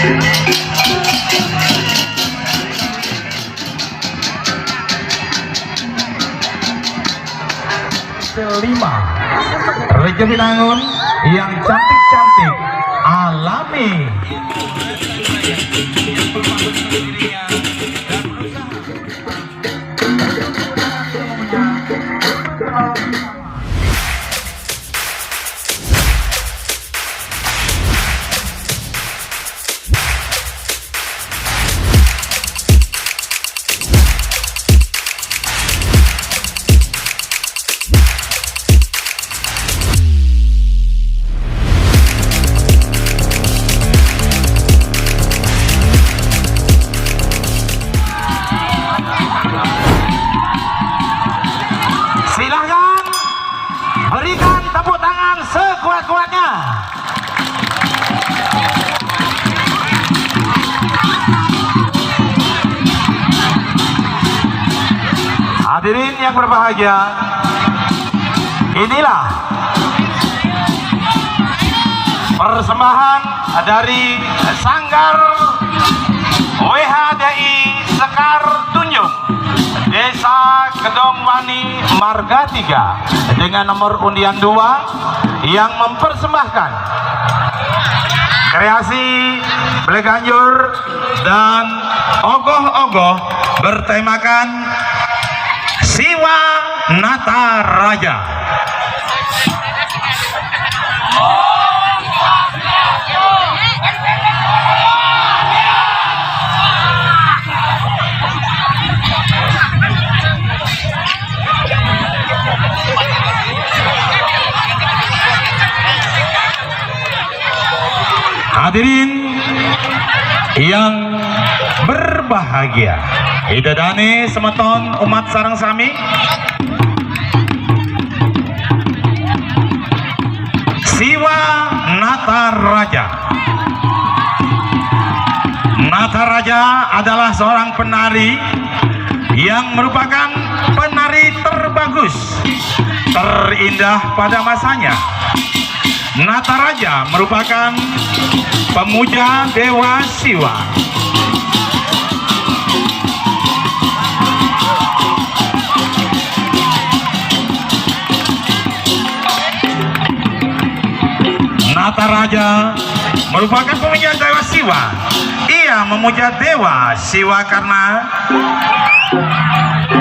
Kelima, Reja Binangun yang cantik-cantik alami. Silahkan berikan tepuk tangan sekuat-kuatnya. Hadirin yang berbahagia, inilah persembahan dari Sanggar WHDI Sekar Tunjung, Desa Kedongwani Marga 3 dengan nomor undian 2 yang mempersembahkan kreasi Bleganjur dan ogoh-ogoh bertemakan Siwa Nataraja. Hadirin yang berbahagia, idadane semeton umat sareng sami, Siwa Nataraja. Nataraja adalah seorang penari yang merupakan penari terbagus, terindah pada masanya. Nataraja merupakan pemuja Dewa Siwa. Nataraja merupakan pemuja Dewa Siwa. Ia memuja Dewa Siwa karena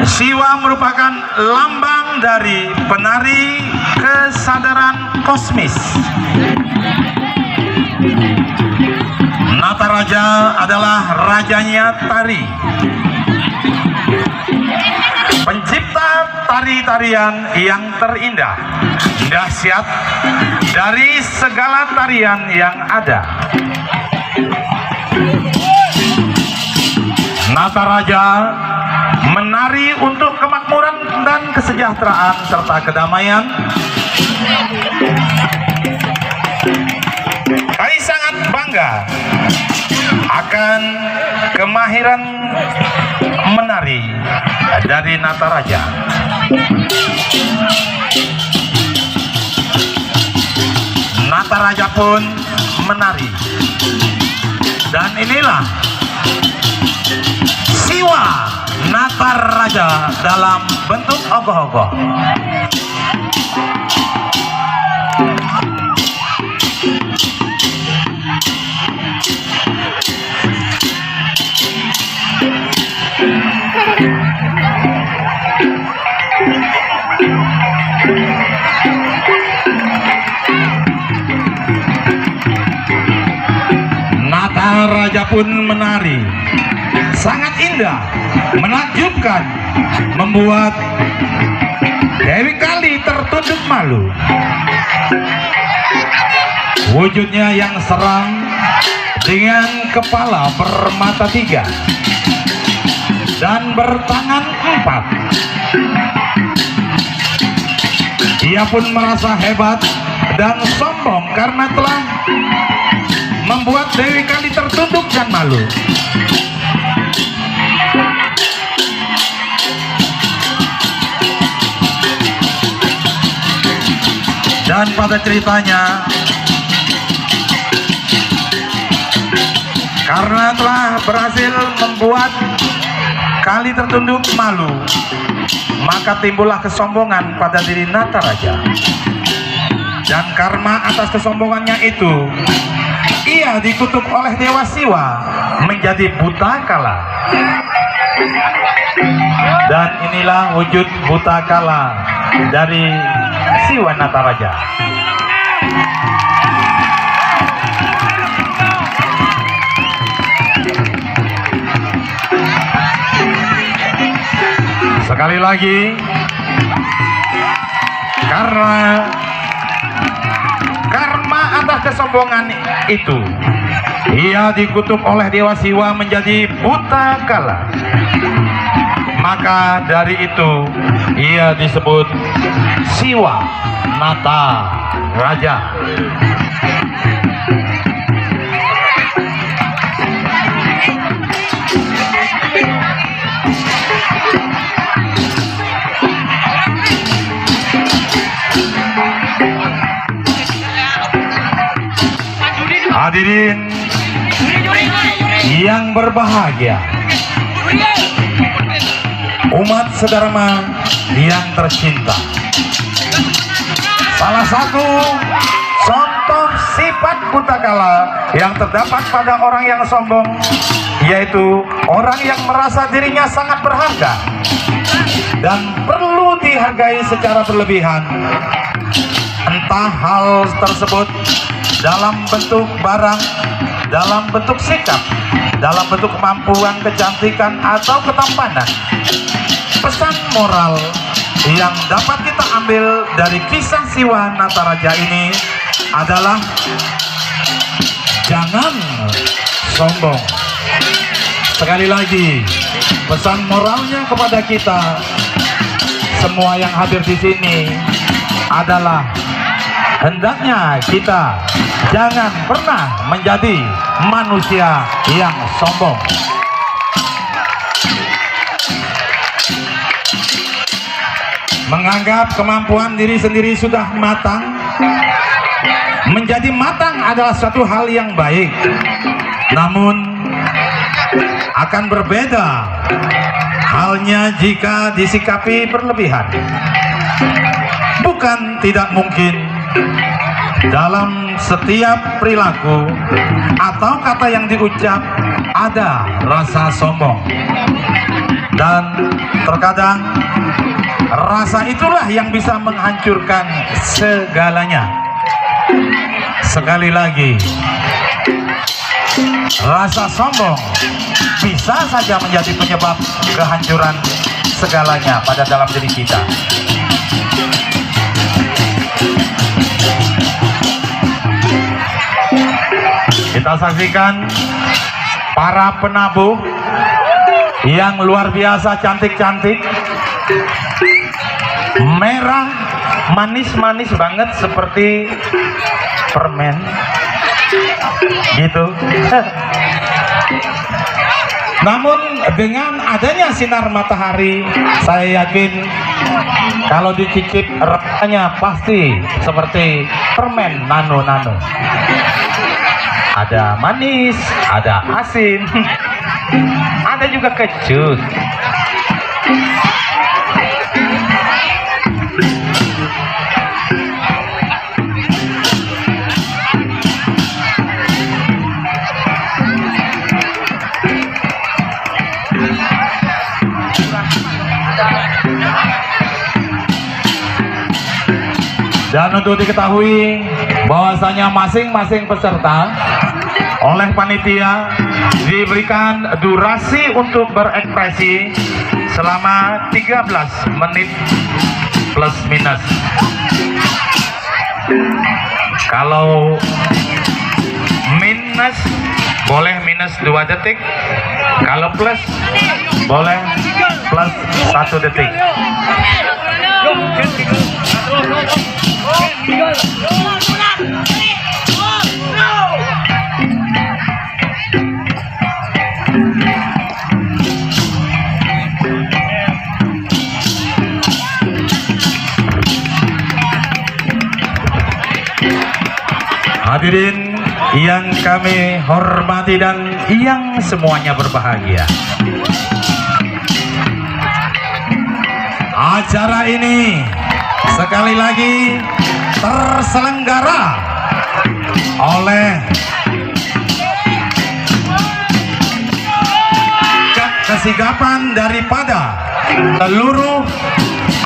Siwa merupakan lambang dari penari kesadaran kosmis. Nataraja adalah rajanya tari, pencipta tari-tarian yang terindah, dahsyat dari segala tarian yang ada. Nataraja menari untuk kemakmuran dan kesejahteraan serta kedamaian. Kami sangat bangga akan kemahiran menari dari Nataraja. Nataraja pun menari, dan inilah Siwa Nataraja dalam bentuk ogoh-ogoh. Nataraja pun menari sangat indah, menakjubkan, membuat Dewi Kali tertunduk malu. Wujudnya yang seram dengan kepala bermata 3 dan bertangan 4. Ia pun merasa hebat dan sombong karena telah membuat Dewi Kali tertunduk dan malu. Dan pada ceritanya karena telah berhasil membuat Kali Tertunduk malu, maka timbullah kesombongan pada diri Nataraja. Dan karma atas kesombongannya itu, ia dikutuk oleh Dewa Siwa menjadi buta kala. Dan inilah wujud buta kala dari Siwa Nataraja. Sekali lagi, karena karma atas kesombongan itu, ia dikutuk oleh Dewa Siwa menjadi buta kala. Maka dari itu ia disebut Siwa Nataraja. Hadirin yang berbahagia, umat sedharma yang tercinta, salah satu contoh sifat buta kala yang terdapat pada orang yang sombong, yaitu orang yang merasa dirinya sangat berharga dan perlu dihargai secara berlebihan. Entah hal tersebut dalam bentuk barang, dalam bentuk sikap, dalam bentuk kemampuan, kecantikan, atau ketampanan. Pesan moral yang dapat kita ambil dari kisah Siwa Nataraja ini adalah jangan sombong. Sekali lagi, pesan moralnya kepada kita semua yang hadir di sini adalah hendaknya kita jangan pernah menjadi manusia yang sombong. Menganggap kemampuan diri sendiri sudah matang, menjadi matang adalah suatu hal yang baik. Namun akan berbeda halnya jika disikapi berlebihan. Bukan tidak mungkin dalam setiap perilaku atau kata yang diucap ada rasa sombong, dan terkadang rasa itulah yang bisa menghancurkan segalanya. Sekali lagi, rasa sombong bisa saja menjadi penyebab kehancuran segalanya pada dalam diri kita. Kita saksikan para penabuh yang luar biasa cantik-cantik, merah, manis-manis banget seperti permen gitu. Namun dengan adanya sinar matahari, saya yakin kalau dicicip rasanya pasti seperti permen nano-nano. Ada manis, ada asin, ada juga kecut. Dan untuk diketahui bahwasanya masing-masing peserta oleh panitia diberikan durasi untuk berekspresi selama 13 menit plus minus. Kalau minus boleh minus 2 detik, kalau plus boleh plus 1 detik. Hadirin yang kami hormati dan yang semuanya berbahagia. Acara ini sekali lagi terselenggara oleh kesigapan daripada seluruh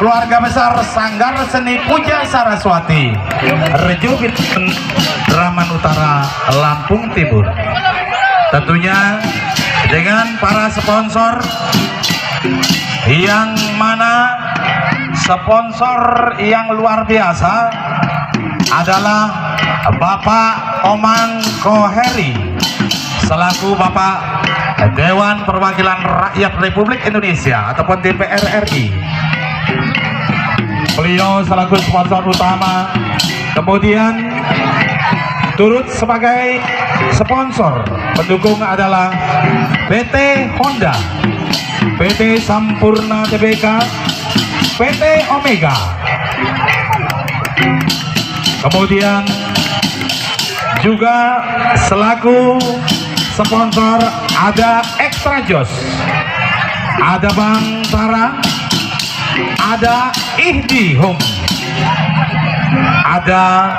keluarga besar Sanggar Seni Puja Saraswati Rejo Raman Utara Lampung Timur, tentunya dengan para sponsor yang mana sponsor yang luar biasa adalah Bapak Omang Koheri selaku Bapak Dewan Perwakilan Rakyat Republik Indonesia ataupun DPR RI. Beliau selaku sponsor utama, kemudian turut sebagai sponsor pendukung adalah PT Honda, PT Sampurna Tbk, PT Omega. Kemudian juga selaku sponsor ada Extra Jos, ada Bang Tara, ada Ihdi Home, ada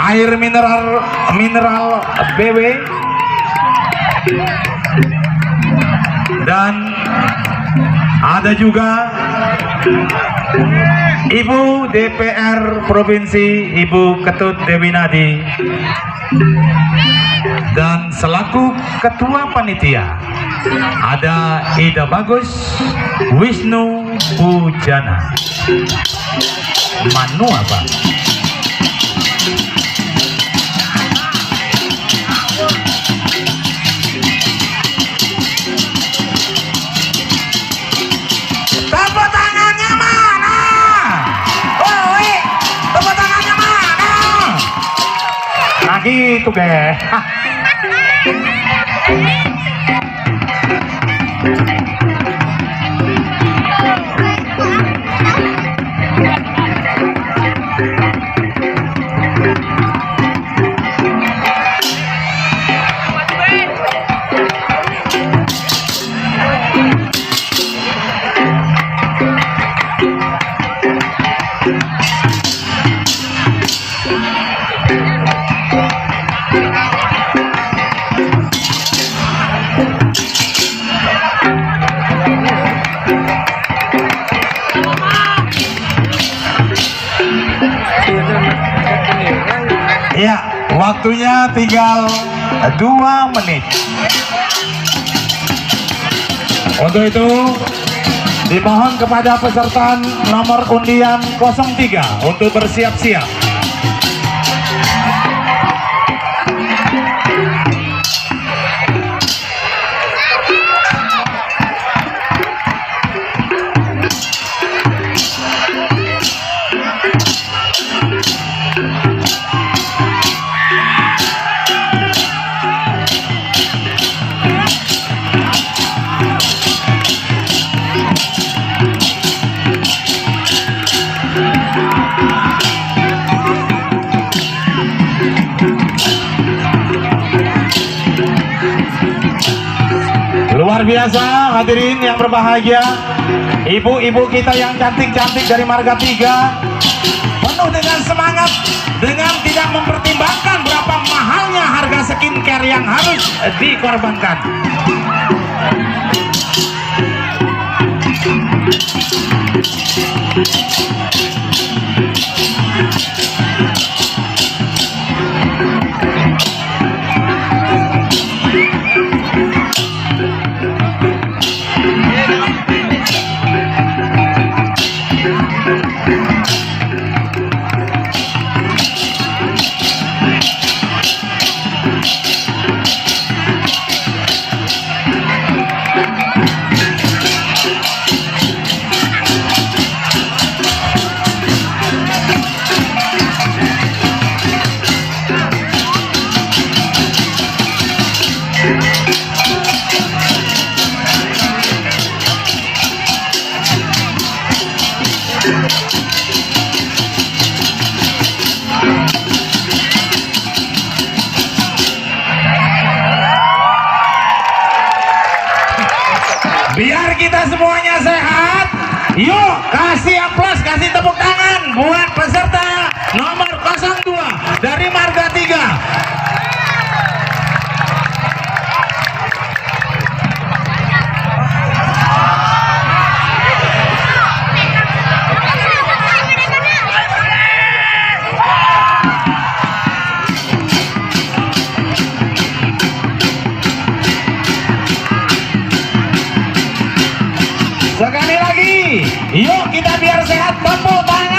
air mineral BW, dan ada juga Ibu DPR Provinsi Ibu Ketut Dewi Nadi, dan selaku ketua panitia ada Ida Bagus Wisnu Pujana Manu apa? Tepuk tangannya mana? Woi, tepuk tangannya mana? Nah gitu deh. Ya, waktunya tinggal 2 menit. Untuk itu dimohon kepada peserta nomor undian 03 untuk bersiap-siap. Luar biasa hadirin yang berbahagia, ibu-ibu kita yang cantik-cantik dari Marga 3 penuh dengan semangat, dengan tidak mempertimbangkan berapa mahalnya harga skincare yang harus dikorbankan. Biar kita semuanya sehat, yuk kasih aplaus, kasih tepuk tangan buat peserta nomor 02 dari Marga 3. Sekali lagi, yuk kita biar sehat, tepuk tangan.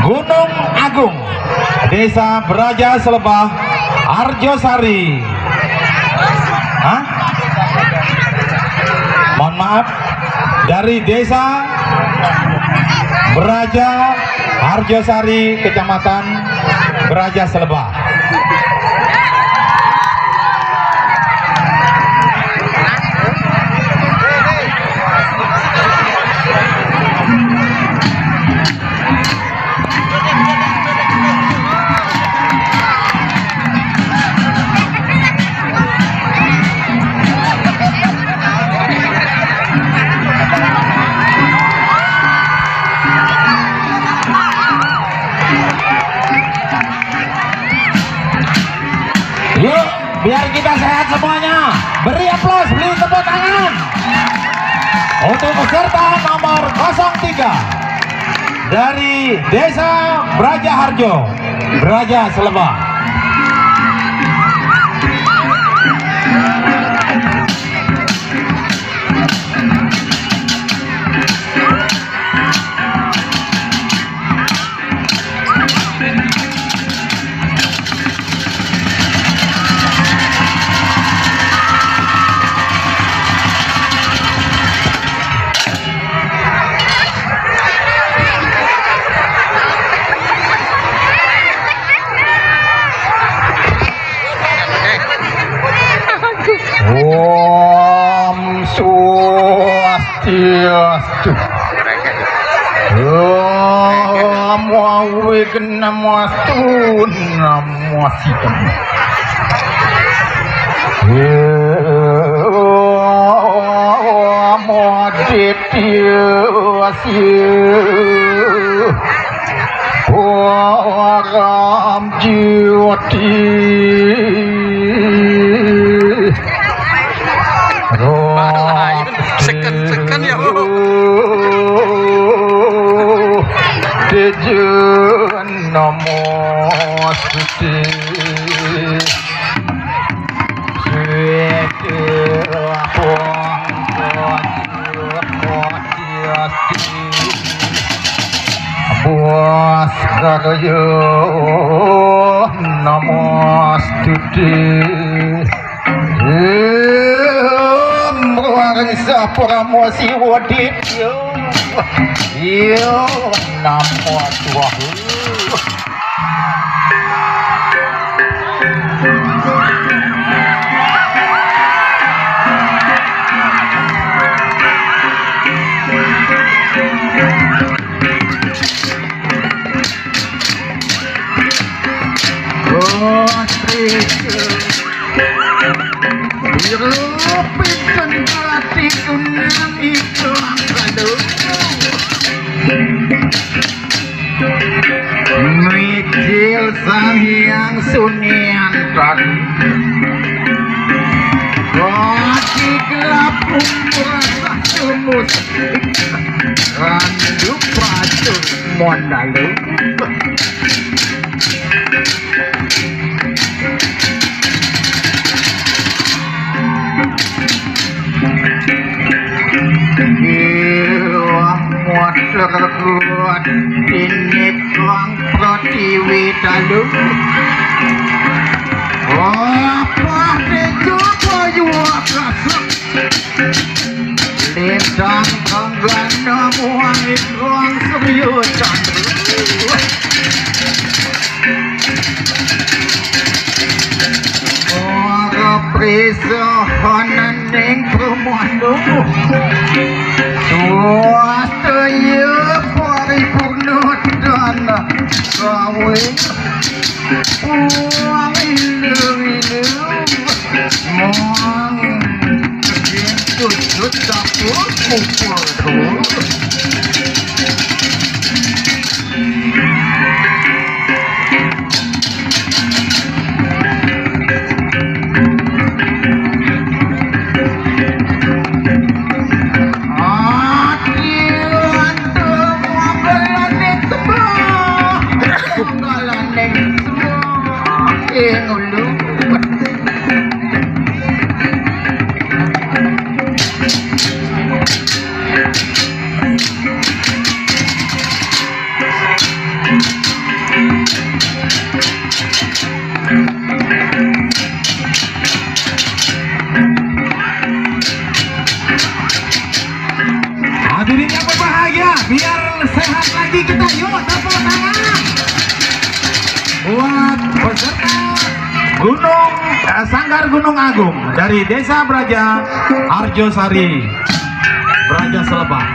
Gunung Agung, Desa Braja Selebah, Arjosari. Hah? Mohon maaf, dari Desa Braja Arjosari, Kecamatan Braja Selebah. Yuk, biar kita sehat semuanya. Beri aplaus, beri tepuk tangan untuk peserta nomor 03 dari Desa Braja Harjo, Braja Selebah. Om Swastiastu. Om Wawignamostu Namwasitam. Om Aditya. Om Jiwati. Sekan ya Bu. Dejen Namaste. Buas Gagayo Namaste. Sapuramosi wadityo yo namo tuahu. Oh Krishna, itu Mikil Sang Hyang Sunyantran Kaki gelapung merasa sumus Randu pacun mondalu terkuat ini tuang pratiwi dalu apa dicoba kasar lintang kanggana muangin ruang semyutan Prisohanan ning pemandu Swastaya paripurna dana gawe uang ilu-ilu Mang jentut dapur kupur Hadirin yang berbahagia, biar sehat lagi kita, yuk tepuk tangan buat peserta Sanggar Gunung Agung dari Desa Braja Arjosari, Braja Selebak.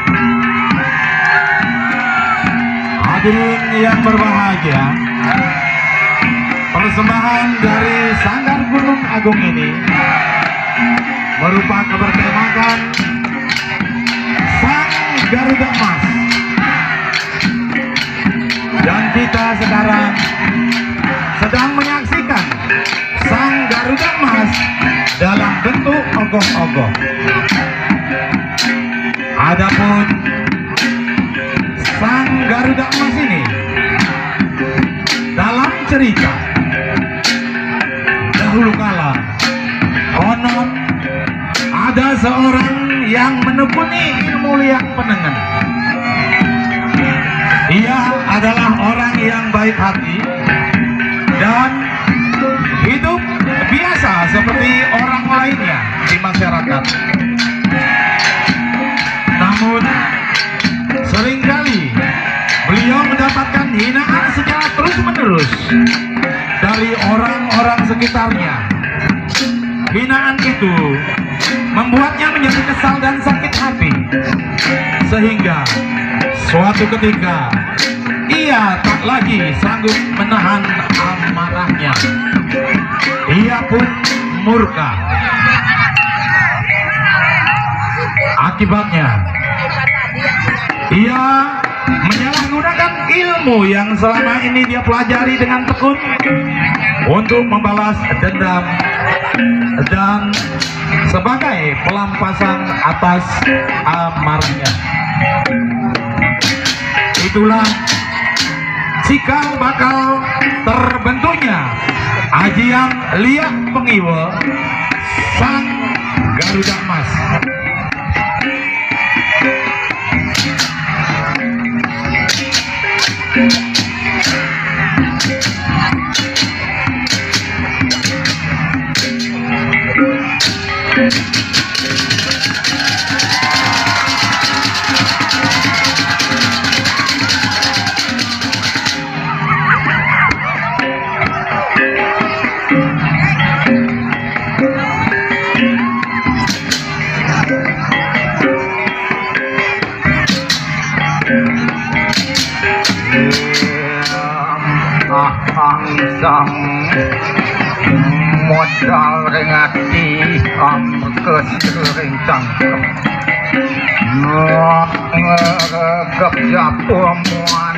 Hadirin yang berbahagia, persembahan dari Sanggar Gunung Agung ini berupa kebertemakan Sang Garuda Emas, dan kita sekarang sedang menyaksikan Sang Garuda Emas dalam bentuk ogoh-ogoh. Adapun Sang Garuda Emas ini dalam cerita dahulu kala konon ada seorang yang menekuni ilmu liang penengen. Ia adalah orang yang baik hati dan hidup biasa seperti orang lainnya di masyarakat. Namun seringkali beliau mendapatkan hinaan secara terus-menerus dari orang-orang sekitarnya. Hinaan itu membuatnya menjadi kesal dan sakit hati, sehingga suatu ketika ia tak lagi sanggup menahan amarahnya. Ia pun murka. Akibatnya ia menyalahgunakan ilmu yang selama ini dia pelajari dengan tekun untuk membalas dendam dan sebagai pelampasan atas amarahnya. Itulah cikal bakal terbentuknya Ajiang Liak Pengiwe Sang Garuda Emas. Sang modal ringati kesering cangkem ngeragap jatuh muan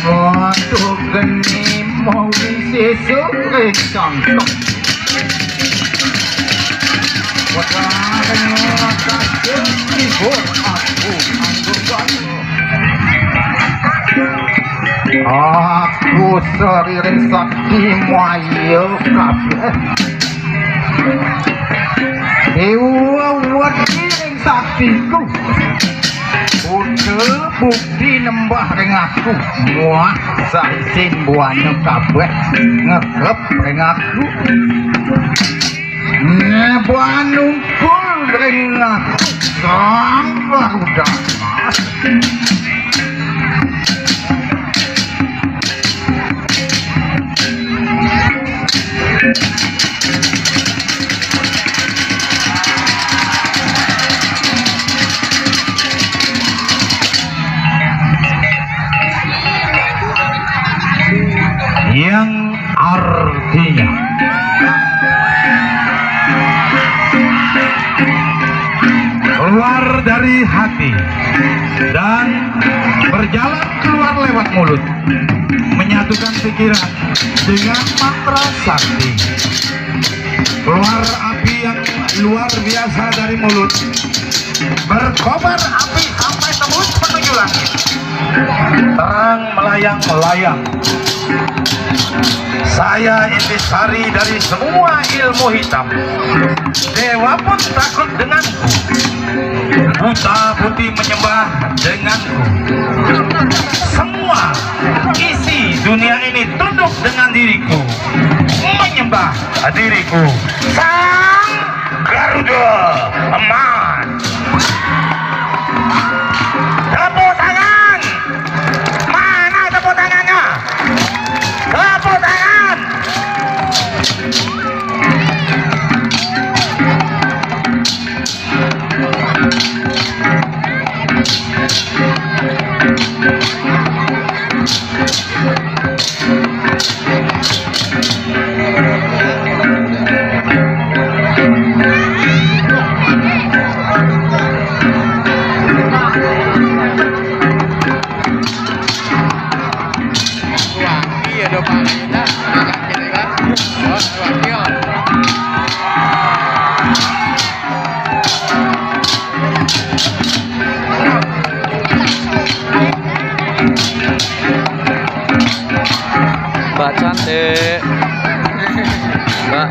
waktu geni mau isi sering cangkem wadarnya kasih tibur aku anggukan aku sering sakti maya kabeh dewa wadiring saktiku bukti nembah ring aku. Wah, saisin buana kabeh ngeklep ring aku. Buan numpul ring aku. Sampai udah mas. Yang artinya keluar dari hati dan berjalan keluar lewat mulut, menyatukan pikiran dengan mantra sakti. Keluar api yang luar biasa dari mulut, berkobar api sampai tembus menuju langit, terang melayang-layang. Saya intisari dari semua ilmu hitam. Dewa pun takut denganku. Buta putih menyembah denganku. Semua isi dunia ini tunduk dengan diriku, menyembah diriku. Sang Garuda Emas. Tepuk tangan. Mana tepuk tangannya? Tepuk tangan. Mbak cantik, Mbak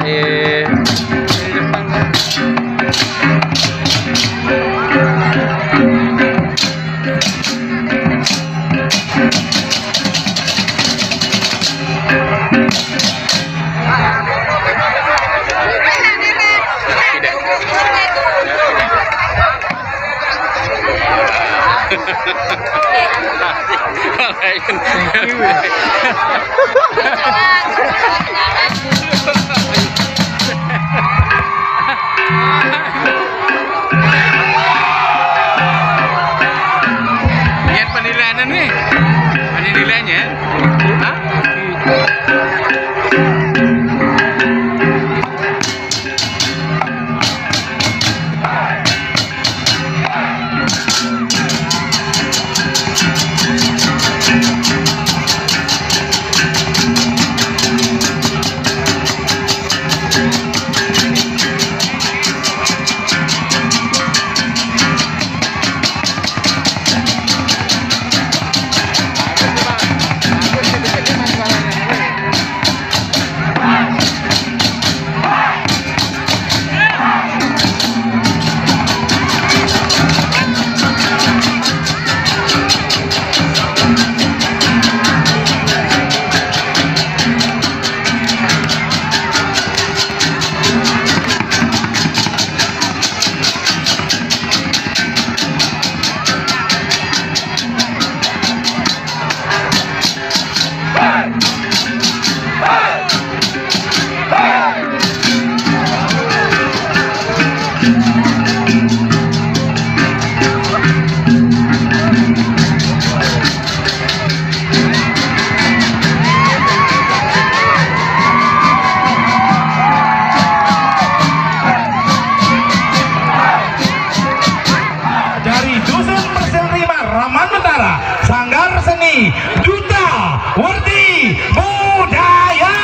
Thank you. Lihat penilaian nih, penilaiannya. Hah? Sanggar Seni Duta Wardi Budaya.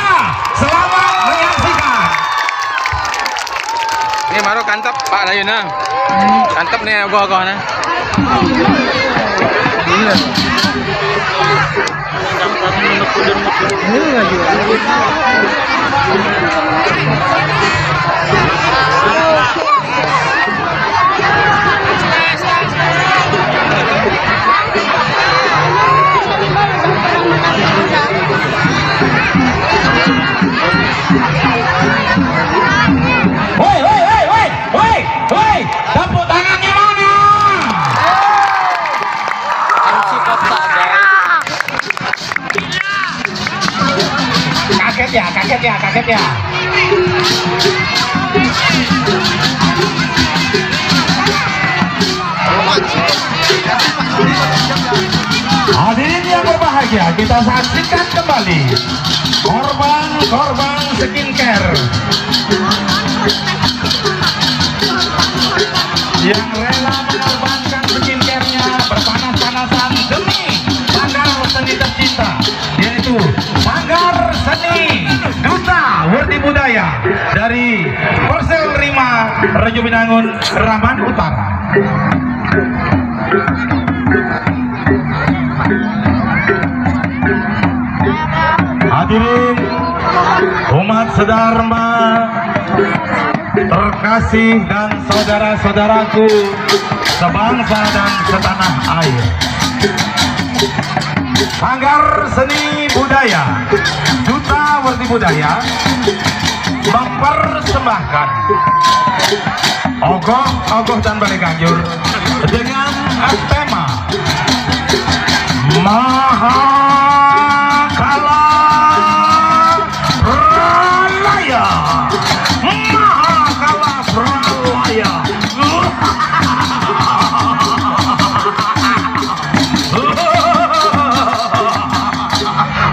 Selamat menyaksikan. Ini baru kantap Pak Layuna. Kantap nih ogoh-ogoh nah. kaget ya. Hadirin yang berbahagia, kita saksikan kembali korban skincare yang rela mengorbankan skincare-nya berpanas-panasan demi sanggar seni tercinta, yaitu Sanggar Seni Duta Werdi Budaya dari Persel 5 Rejo Binangun, Raman Utara. Hadirin umat sedharma terkasih dan saudara-saudaraku sebangsa dan setanah air, Sanggar Seni Budaya Duta Werdi Budaya mempersembahkan ogoh dan balik ganjur dengan tema Mahakala Pralaya. Mahakala Pralaya.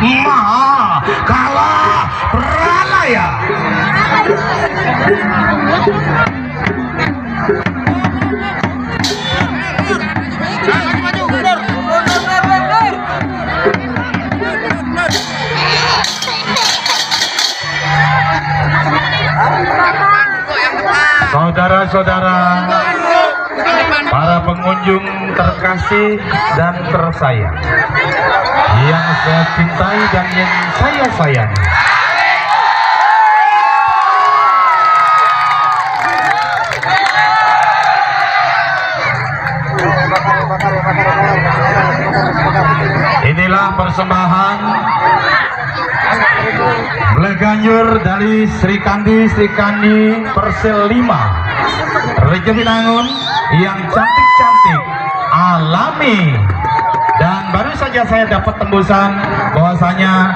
Mahakala Pralaya. Saudara-saudara, para pengunjung terkasih dan tersayang, yang saya cintai dan yang saya sayangi, inilah persembahan Bleganjur dari Sri Kandi Persel 5 Rejo Binangun yang cantik-cantik, alami, dan baru saja saya dapat tembusan bahwasanya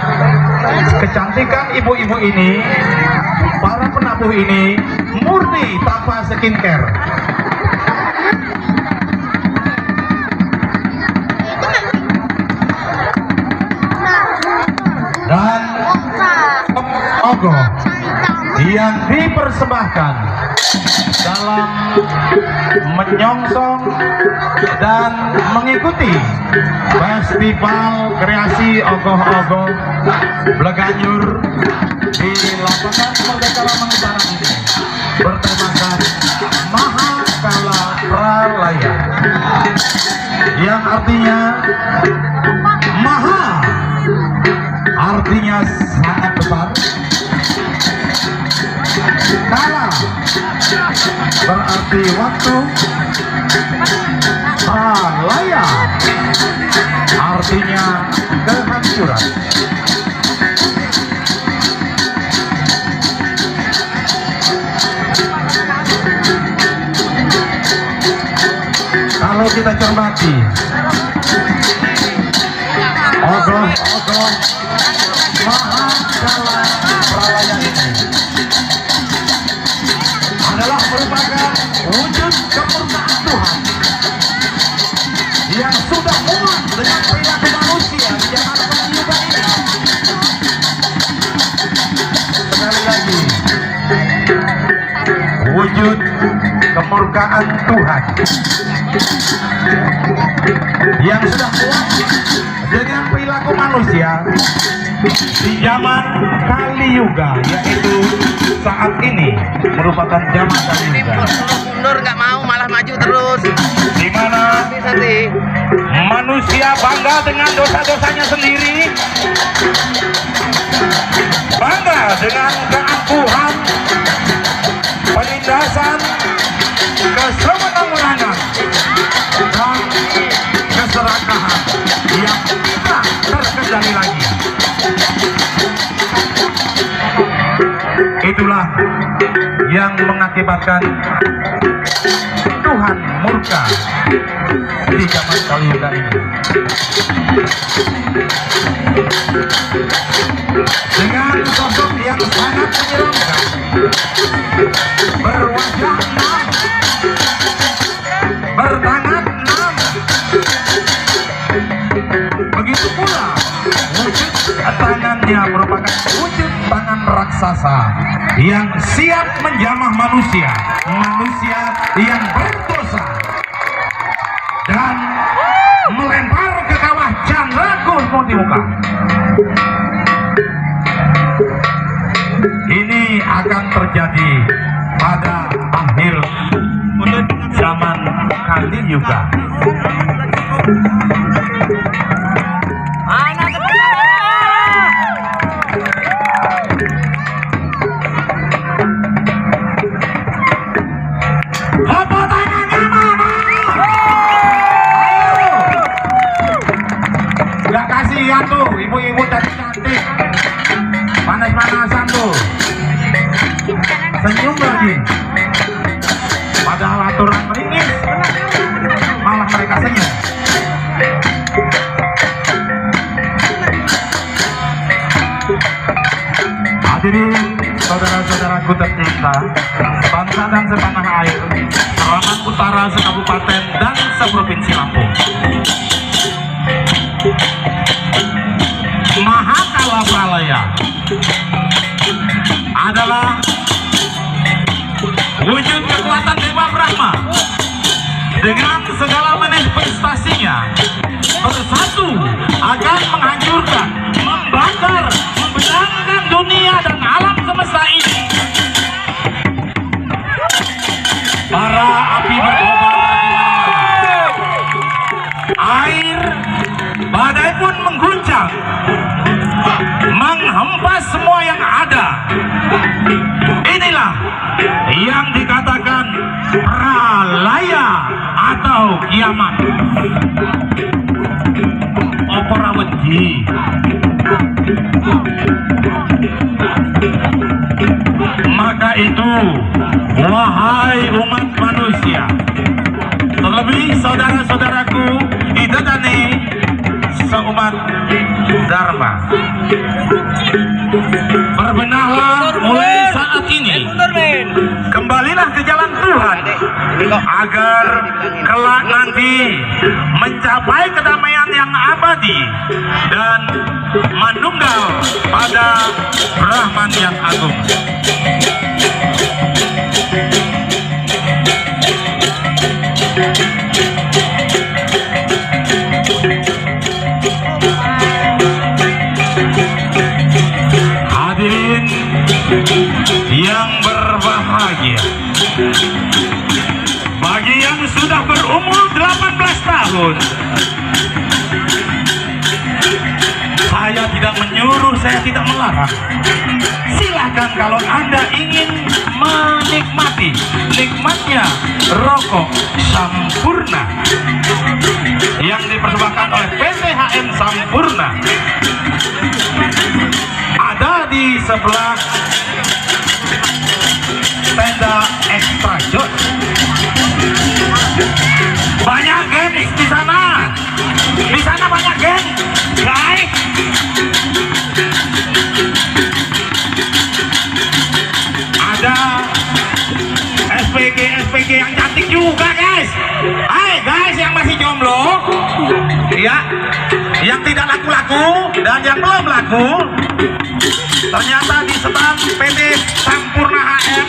kecantikan ibu-ibu ini, para penabuh ini murni tanpa skincare. Dan ogoh yang dipersembahkan dalam menyongsong dan mengikuti festival kreasi ogoh-ogoh Bleganjur di lapangan Merdeka Lamang Utara ini bertemakan Mahakala Pralaya, yang artinya maha artinya sangat besar, kala berarti waktu, pralaya artinya kehancuran. Kalau kita cermati ogoh-ogoh Mahakala Pralaya ini adalah merupakan wujud kemurkaan Tuhan yang sudah muak dengan perilaku manusia di zaman peniuban ini. Sekali lagi, wujud kemurkaan Tuhan yang sudah muak dengan perilaku manusia di zaman Kali Yuga, yaitu saat ini merupakan zaman Kali Yuga. Mundur nggak mau, malah maju terus. Di mana Nanti. manusia bangga dengan dosa-dosanya sendiri, bangga dengan keangkuhan, penindasan, kesewenang-wenangan, dan keserakahan yang tidak terkendali lagi. Itulah yang mengakibatkan Tuhan murka di zaman Kali Yuga ini. Dengan begitu pula wujud tangannya merupakan wujud tangan raksasa yang siap menjamah manusia yang berdosa dan melempar ke kawah Janragun Montimuka. Ini akan terjadi pada akhir zaman Kali Yuga. Apa tangannya mana? Ayo. Gak kasihan tuh ibu-ibu cantik-cantik, panas-panasan tuh, senyum lagi. Padahal aturan meringis, malah mereka senyum. Hadirin saudara-saudaraku tercinta, bangsa dan setanah air, Salaman Utara sekabupaten dan seprovinsi Lampung. Mahakala Pralaya adalah wujud kekuatan Dewa Brahma dengan segala manifestasinya bersatu akan menghancurkan, membakar, membenamkan dunia dan alam semesta ini. Para api berkobar, air, badai pun mengguncang, menghempas semua yang ada. Inilah yang dikatakan pralaya atau kiamat. Opera wedi. Maka itu, wahai umat manusia, terlebih saudara-saudaraku idadane seumat Dharma, berbenahlah mulai saat ini, kembalilah ke jalan Tuhan agar kelak nanti mencapai kedamaian yang abadi dan menunggal pada Brahman yang agung. Hadirin yang berbahagia, bagi yang sudah berumur 18 tahun, saya tidak menyuruh, saya tidak melarang. Silakan kalau Anda ingin menikmati nikmatnya rokok Sampurna yang dipersembahkan oleh PT HM Sampurna, ada di sebelah tenda Extra Joy. Banyak gengs di sana. Di sana banyak geng, guys. Ada SPG yang cantik juga, guys. Hai guys yang masih jomblo, ya, yang tidak laku-laku dan yang belum laku, ternyata di stand PT Sampurna HM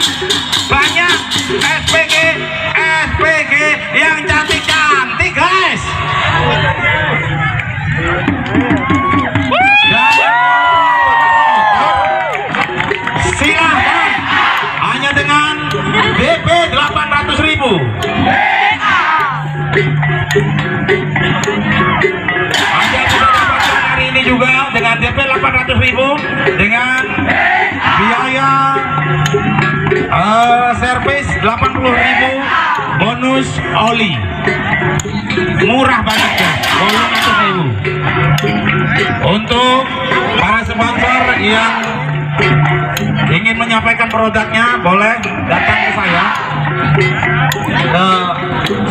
banyak SPG yang cantik-cantik, guys. Dan silahkan hanya dengan DP 800.000. Anda bisa dapatkan hari ini juga dengan DP 800.000 dengan biaya servis 80.000 bonus oli. Murah banget ya, bolong 100.000. Untuk para sponsor yang ingin menyampaikan produknya, boleh datang ke saya ke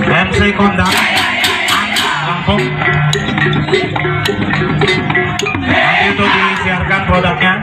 MC Kondang Lampung. Nanti itu disiarkan produknya.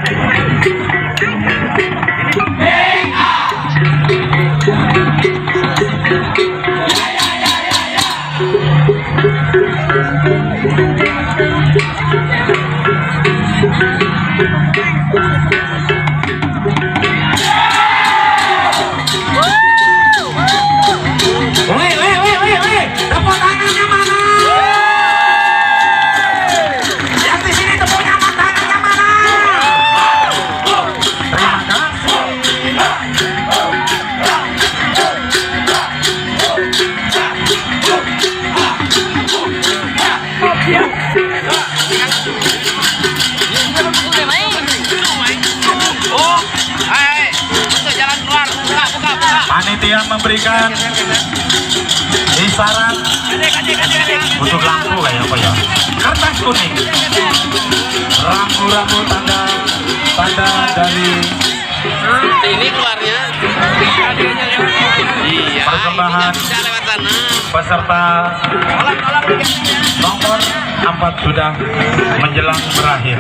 Tepuk tangannya mana? Yang di sini tepuknya tangannya mana? Terima kasih. Oh, hai, untuk jalan keluar, buka. Panitia memberikan isyarat untuk lampu kayak apa ya? Kertas kuning. Rambu-rambu tanda dari Ini keluarnya. Iya. Persembahan. Ini bisa lewat sana. peserta nomor 4 sudah menjelang berakhir.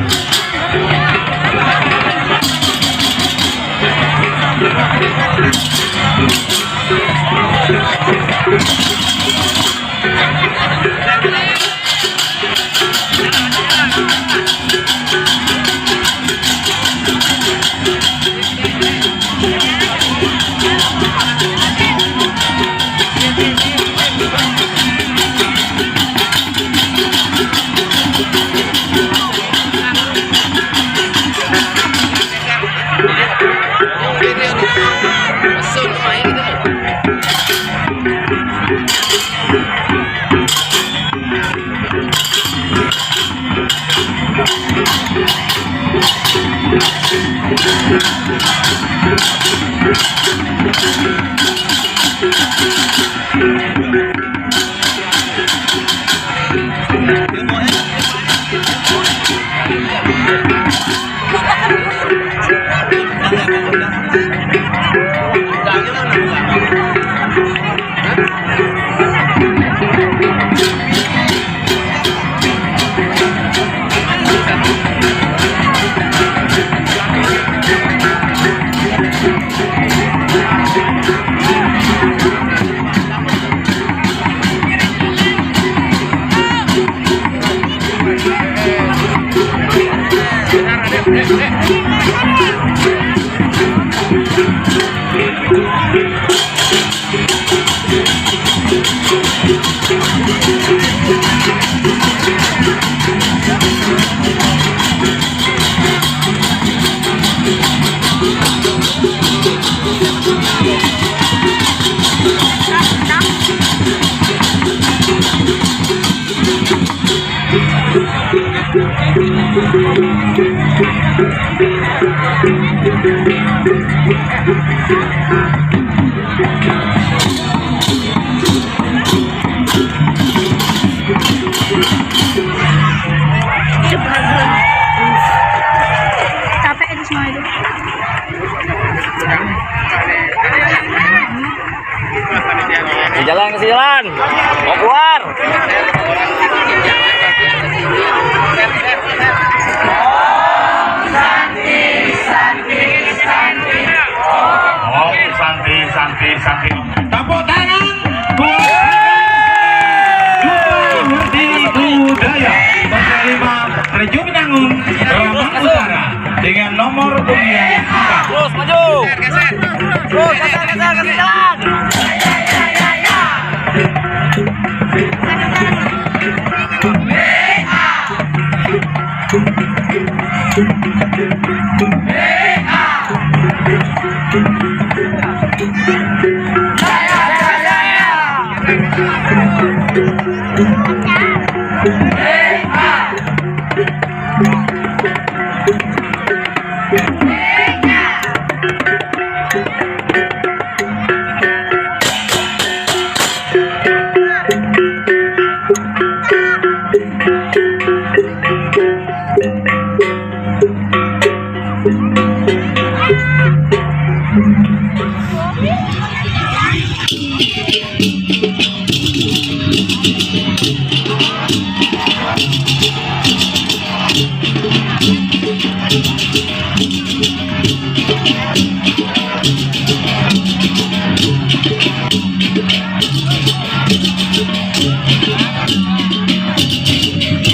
Sun, main gitu. Capek itu semua itu. Jalan ke jalan. Mau keluar. Oh, santi. Tepuk tangan buat Duta Hardi Budaya penerima Rejunangun Rambang Utara dengan nomor undian 4. Terus maju. Terus geser jalan.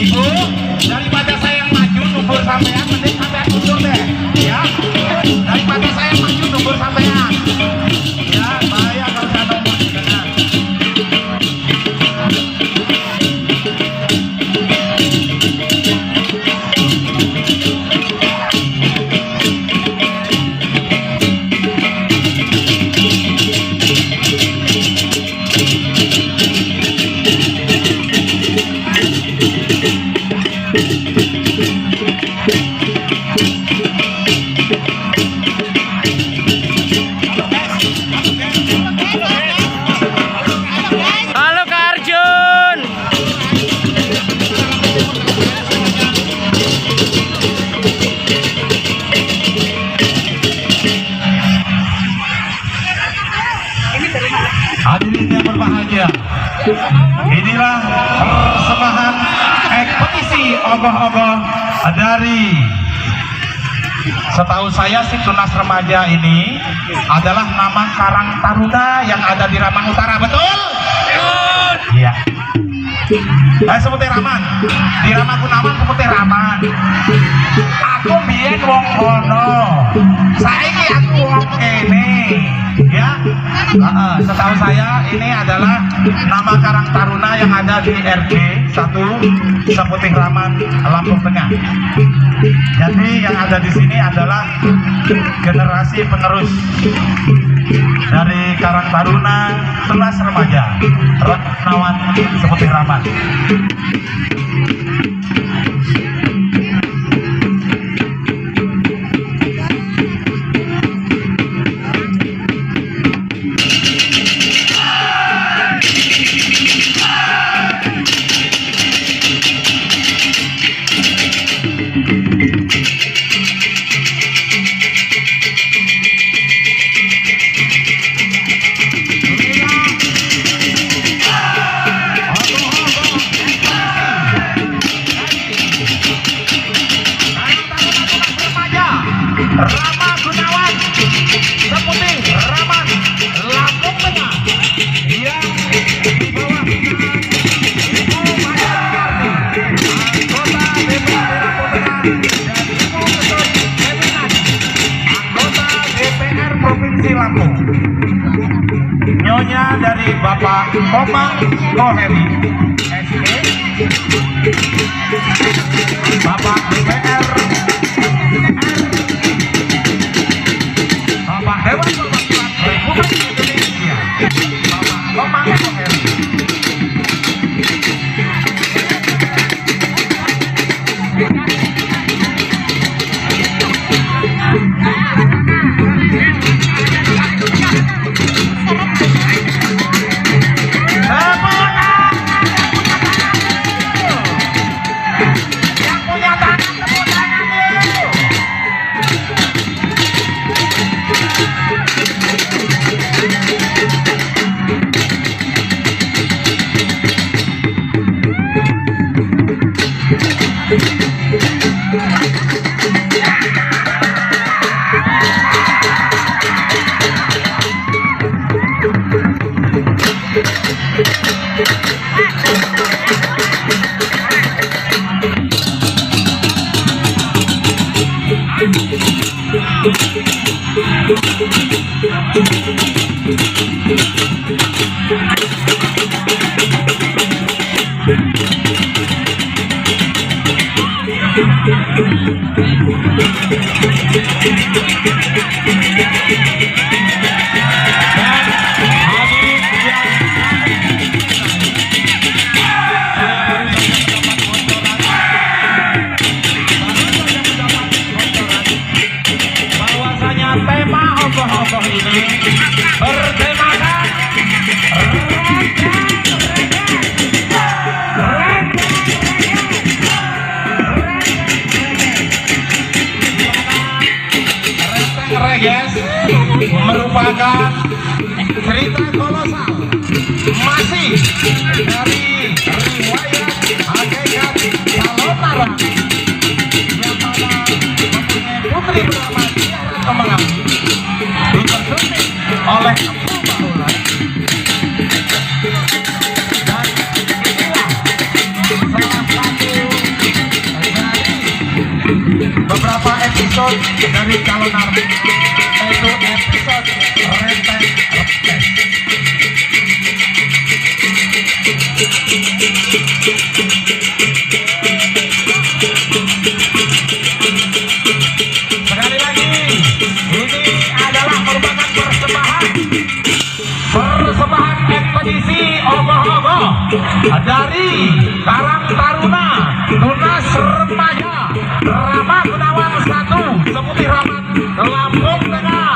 Ibu daripada ogoh-ogoh dari setahu saya si Tunas Remaja ini adalah nama Karang Taruna yang ada di Ramang Utara, betul? Iya. Seperti Raman di Ramang Gunawan seperti Raman. Aku biyen wong kono, saiki aku wong kene, ya. Setahu saya ini adalah nama Karang Taruna yang ada di RD 1 Seputih Raman, Lampung Tengah. Jadi yang ada di sini adalah generasi penerus dari Karang Taruna Tunas Remaja Ratnawan Seputih Raman. Rama Gunawan Seputih Raman, Lampung Tengah, yang di bawah Ibu Mayani, anggota DPR Lampung Tengah, dan Ibu Ketut Heminati, anggota DPR Provinsi Lampung. Nyonya dari Bapak Komang Koheri, SE, Bapak DPR Dewan Perwakilan Republik Indonesia, Bapak Komang Koheri. Yang punya tangan, tepuk tangan dulu. Bahwasanya tema ogoh-ogoh ini bertemakan Reges, merupakan cerita kolosal masih dari riwayat hakikat Kalonarang yang mana mempunyai putri bernama Tiara Kemang dipersunting oleh Empu Bahulan, dan inilah salah satu dari beberapa episode dari Kalonarang, yaitu episode Renteng Repes. Sekali lagi, ini adalah merupakan persembahan ekspedisi ogoh-ogoh dari Karang Taruna Tunas Remaja Rama Gunawan 1 Seputih Raman, Lampung Tengah.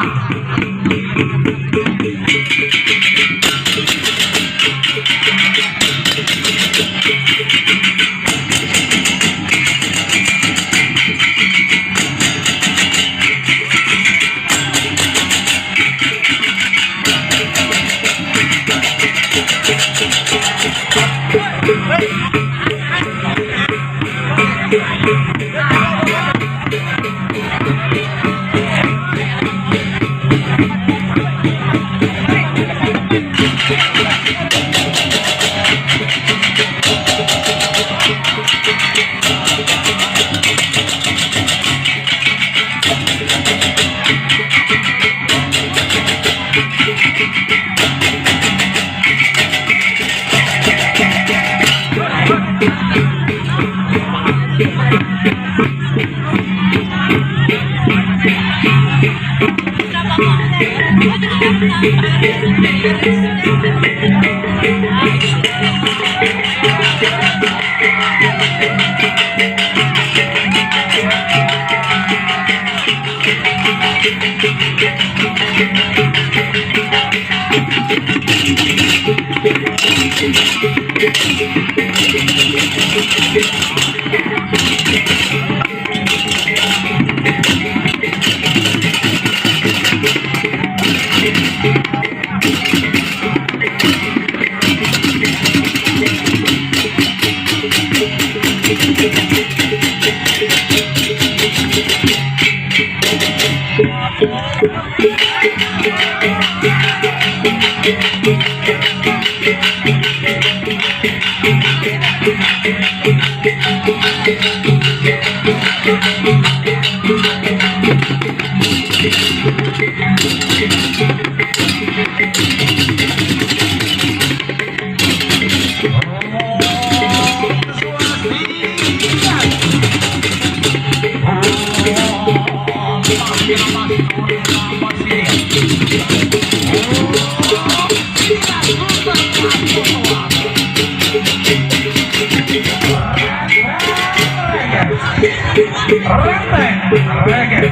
Renteng Reggae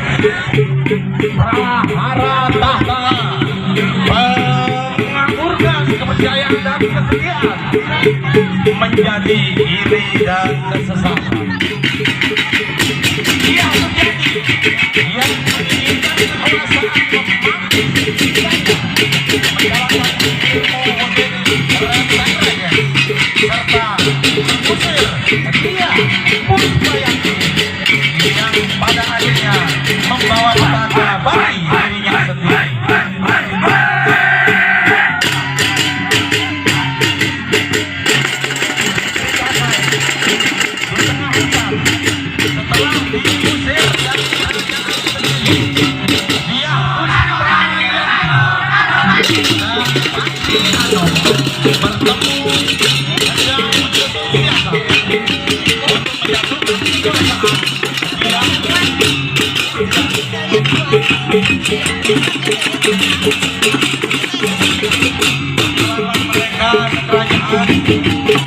Prahara tahta mengakurkan kepercayaan dan kesetiaan menjadi iri dan kesesatan. Dia menjadi yang menginginkan kekuasaan menjalankan ilmu modern Renteng Reggae serta mengusir dia Puspayanti yang pada akhirnya membawa petaka bagi dirinya sendiri. Setelah diusir dari kerajaan sendiri, dia bertemu dengan biasa untuk menyatukan kekuasaan. Mereka kerajaan hingga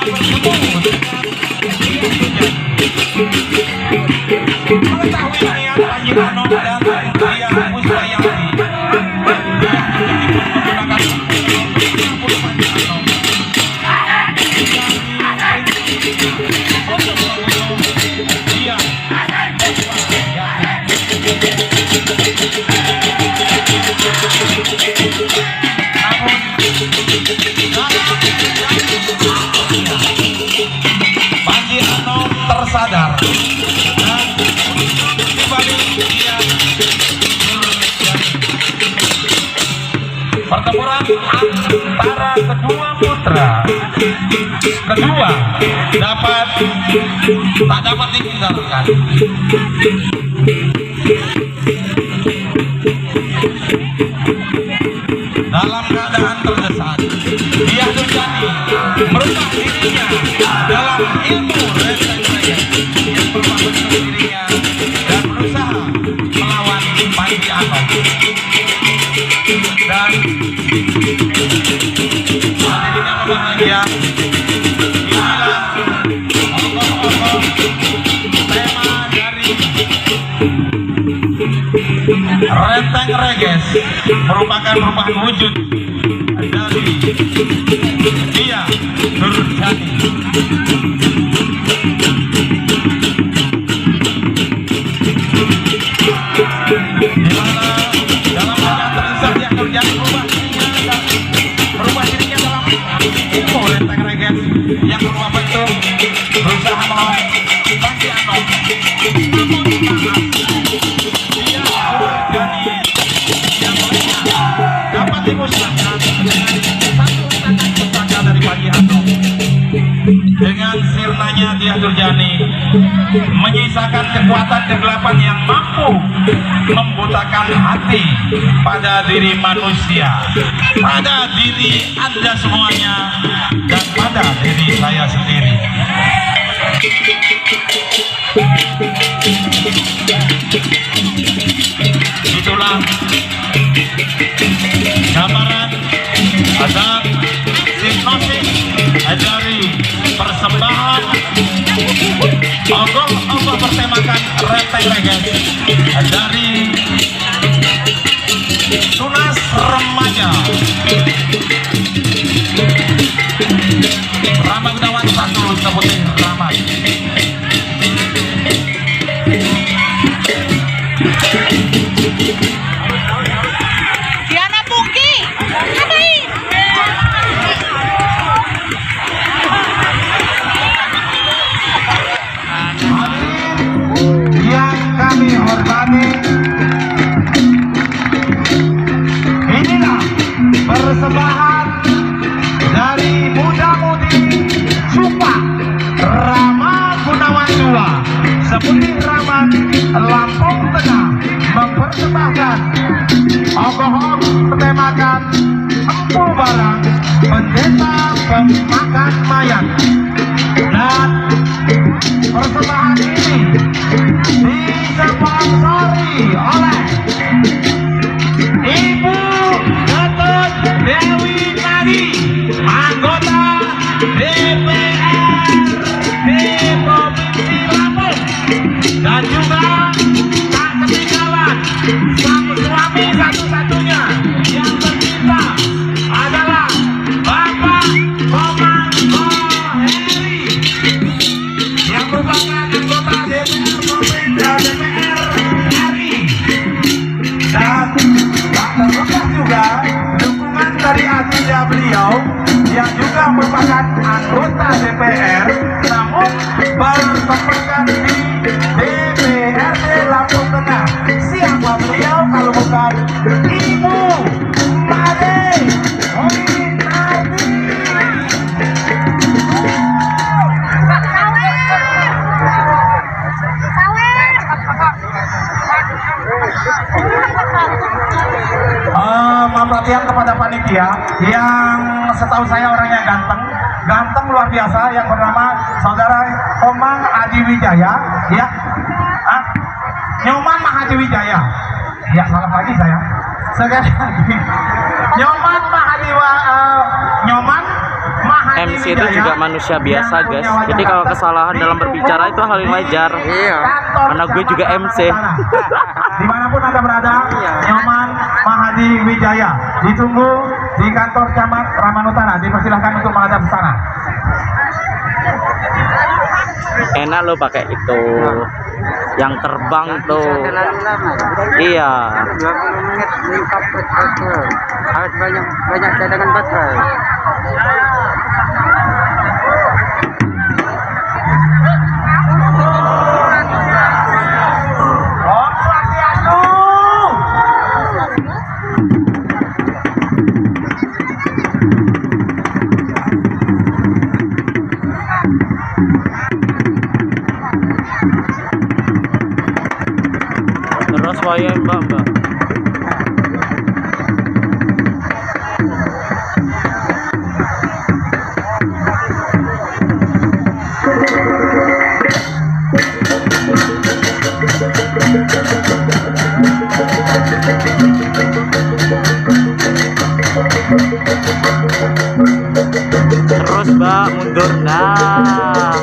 bertemu mengetahui niat Panji Anom dan dia Puspayanti menggunakan Panji Anom dia Panji Anom tersadar dan dibalik dia pertempuran antara kedua putra kedua tak dapat dihindarkan. Dalam keadaan terdesak, dia Durjani merubah dirinya dalam ilmu Renteng Reggae yang berpaku dirinya dan berusaha melawan Panji Anom. Dan dirinya berbahagia. Inilah pokok-pokok tema dari Renteng Reggae, merupakan perubahan wujud dari dia Durjani. Di mana dalam keadaan terdesak dia Durjani merubah dirinya dalam ilmu Renteng Reggae yang berubah bentuk berusaha melawan Panji Anom. Durjani menyisakan kegelapan yang mampu membutakan hati pada diri manusia, pada diri Anda semuanya, dan pada diri saya sendiri. Itulah gambaran atau hipnosis dari persembahan ogoh-ogoh bertemakan renteng reges dari Tunas Remaja Rama Gunawan 1 Seputih Ramat. Diana Pungki. Ngapain? Yang kami hormati, inilah persembahan dari muda-mudi Supa Rama Gunawan 2 Seputih Ramat Lampung Tengah mempersembahkan ogoh-ogoh bertemakan Empu Barang Pendeta Pemakan Mayat, dan persembahan ini disponsori oleh Ibu Ketut Dewi Nadi, anggota DPR di Provinsi Lampung, dan juga tak ketinggalan sang suami satu-satunya yang tercinta adalah Bapak Komang Heri yang merupakan anggota DPR Provinsi DPR RI, dan tak terlepas juga dukungan dari adiknya beliau yang juga merupakan anggota DPR namun bertempat di DPRD Lampung Tengah. Siapa beliau kalau bukan Ibu Made Winardi. Perhatian kepada panitia yang setahu saya orangnya ganteng luar biasa, yang bernama Saudara Komang Adi Wijaya, ya, Nyoman Mahadi Wijaya, ya, salah lagi saya, sekali lagi, Nyoman Mahadi MC itu juga manusia biasa, guys. Jadi kalau kesalahan dalam berbicara itu hal yang wajar. Iya. Karena gue juga MC. Dimanapun Anda berada, Nyoman Mahadi Wijaya ditunggu di kantor Camat Ramanutara. Dipersilahkan untuk menghadap ke sana. Enak lo pakai itu yang terbang tuh. Iya. 20 menit lengkap betul. Harus banyak cadangan baterai. Terus wayang mbak. Terus mbak mundur, nah.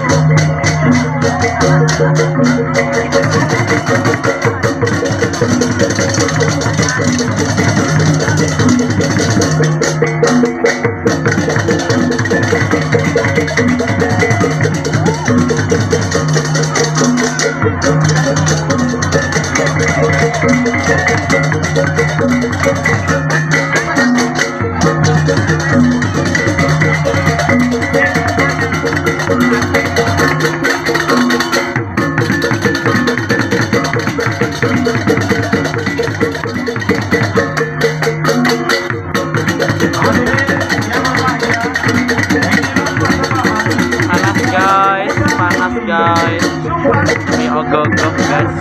aku guys,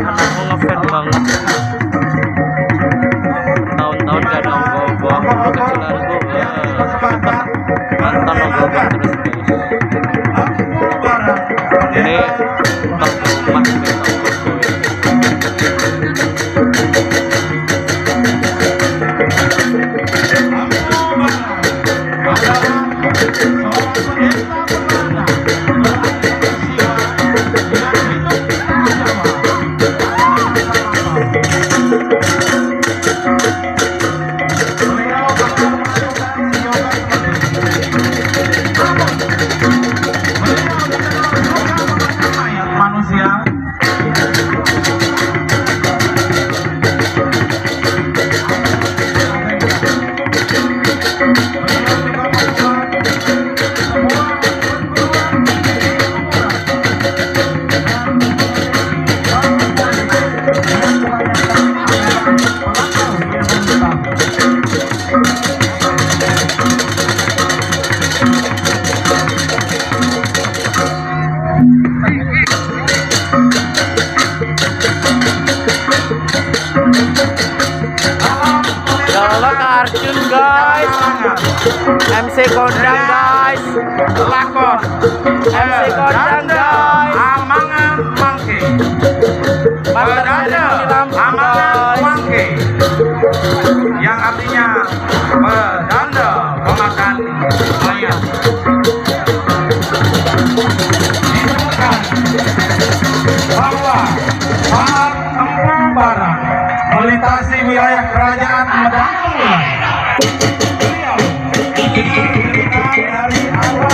anakku ngefans banget. Tahun-tahun gak ada ogoh-ogoh kecilanku, mantan ogoh-ogoh terus guys. Ini tentang rumah besok MC Kondang guys, Lakon MC Kondang guys, Amangan Mangke, Pedanda Amangan Mangke, yang artinya pedanda memakan mayat. Disebutkan bahwa saat Empu Barang melintasi wilayah kerajaan Medang Mulai, dari arah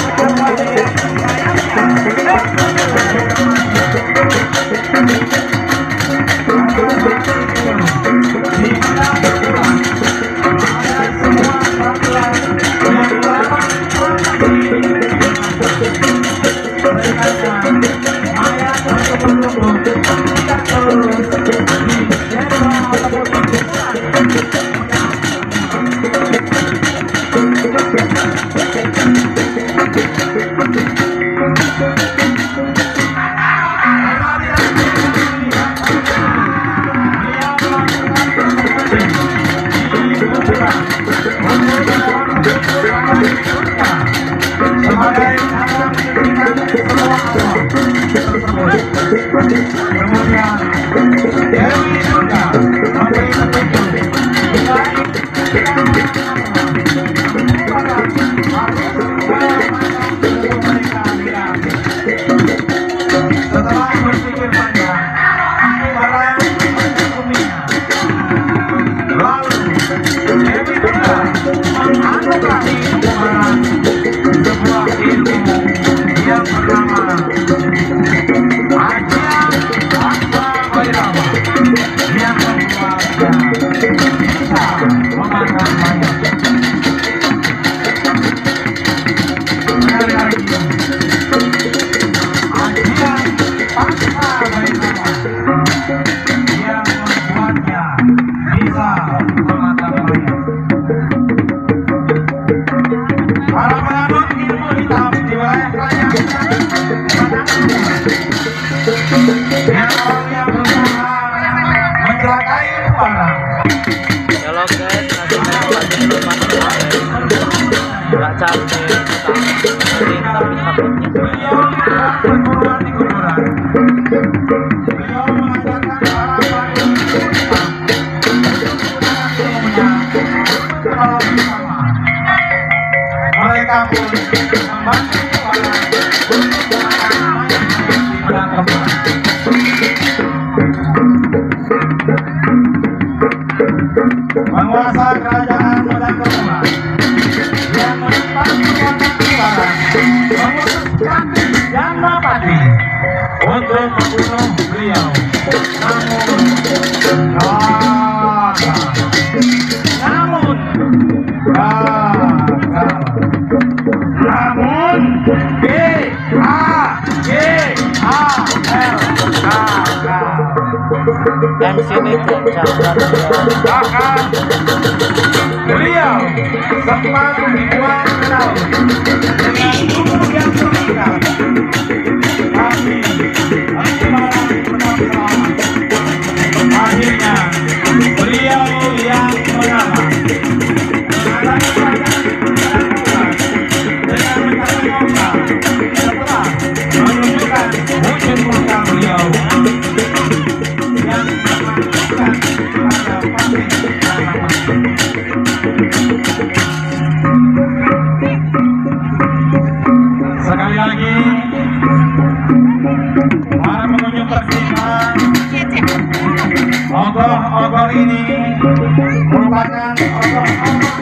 nggak capek tapi mereka pun membantu penguasa kerajaan Medang Kemula yang menempati Kota Utara memutuskan Janapati untuk membunuh beliau. Namun dan sini bahkan beliau sempat dibuang ke laut dengan tubuh yang meningkat, tapi tercipta. Ogoh-ogoh ini merupakan ogoh-ogoh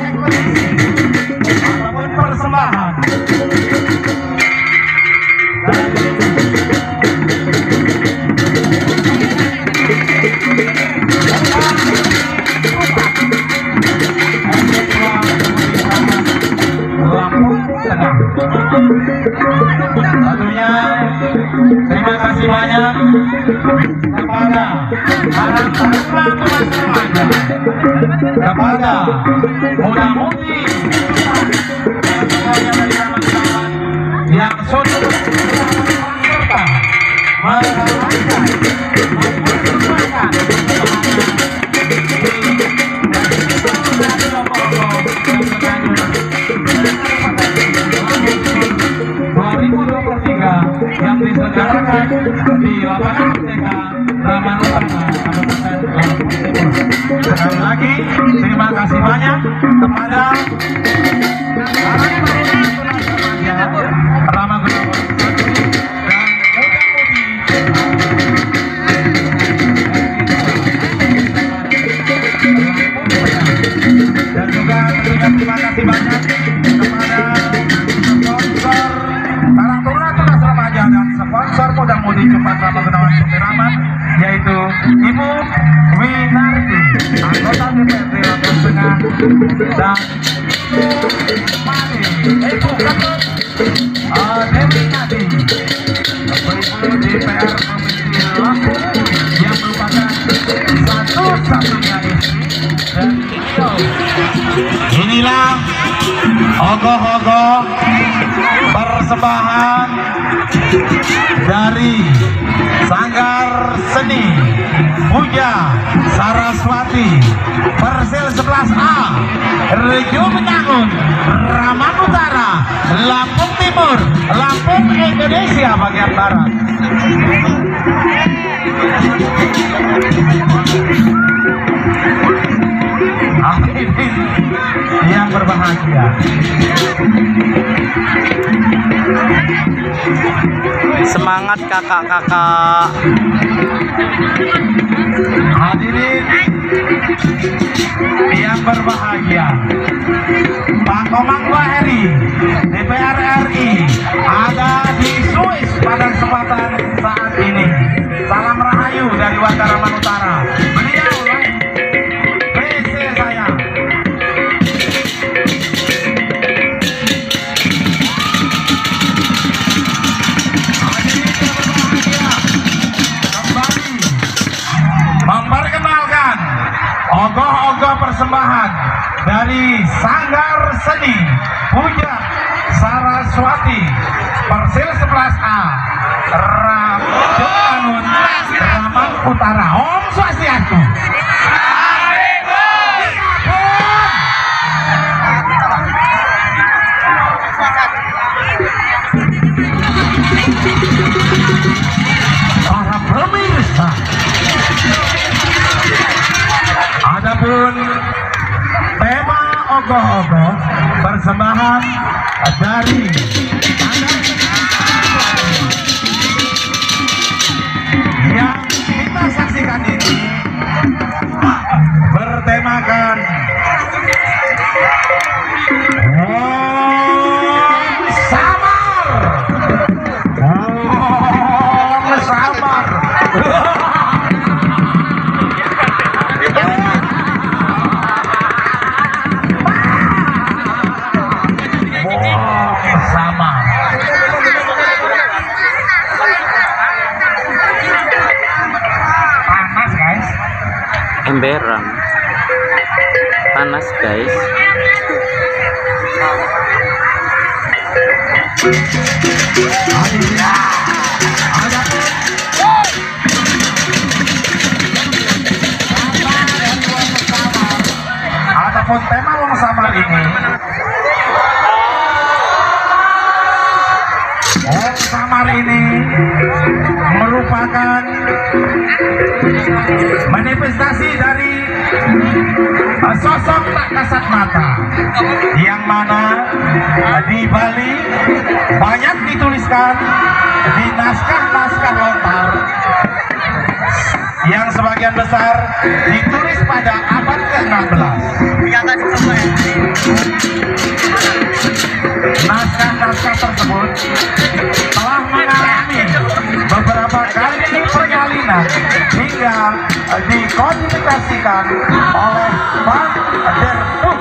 ekspedisi ataupun persembahan. Tentunya terima kasih banyak kepada para kepada muda-mudi yang sudah serta yang diselenggarakan di lapangan Merdeka Raman Utara Kabupaten Lampung Timur. Sekali lagi terima kasih banyak kepada Rama Gunawan dan juga tentunya terima kasih banyak kepada sponsor Karang Taruna Tunas Remaja dan sponsor muda-mudi Cepat Rama Gunawan Pemiraman, yaitu Ibu Winarti, anggota DPRD Lampung Tengah, dan Ibu Ketut Dewi Nadi, Ibu DPR Provinsi Lampung yang merupakan satu-satunya istri dan beliau. Inilah ogoh-ogoh persembahan dari Sanggar Seni Puja Saraswati Persil 11A Rejo Menangun Raman Utara Lampung Timur Lampung Indonesia bagian barat. Hadirin yang berbahagia, Semangat kakak-kakak. hadirin yang berbahagia, Pak Komang Baheri DPR RI ada di Swiss pada kesempatan saat ini. Salam rahayu dari warga Raman Utara. Beliau PC saya. Memperkenalkan ogoh-ogoh persembahan dari Sanggar Seni Puja Saraswati Persil 11A Raman Raman Utara. Om Swastiastu. Para pemirsa, adapun tema ogoh-ogoh persembahan dari yang kita saksikan ini bertemakan Samar. Samar. Sama. Panas guys. Emberan. Panas guys. Adapun tema Wong Samar ini, Wong Samar ini merupakan manifestasi dari sosok tak kasat mata yang mana di Bali banyak dituliskan di naskah-naskah lontar sebagian besar ditulis pada abad ke-16. Naskah-naskah tersebut telah mengalami beberapa kali pernyalinan hingga dikodifikasikan oleh Van der Put.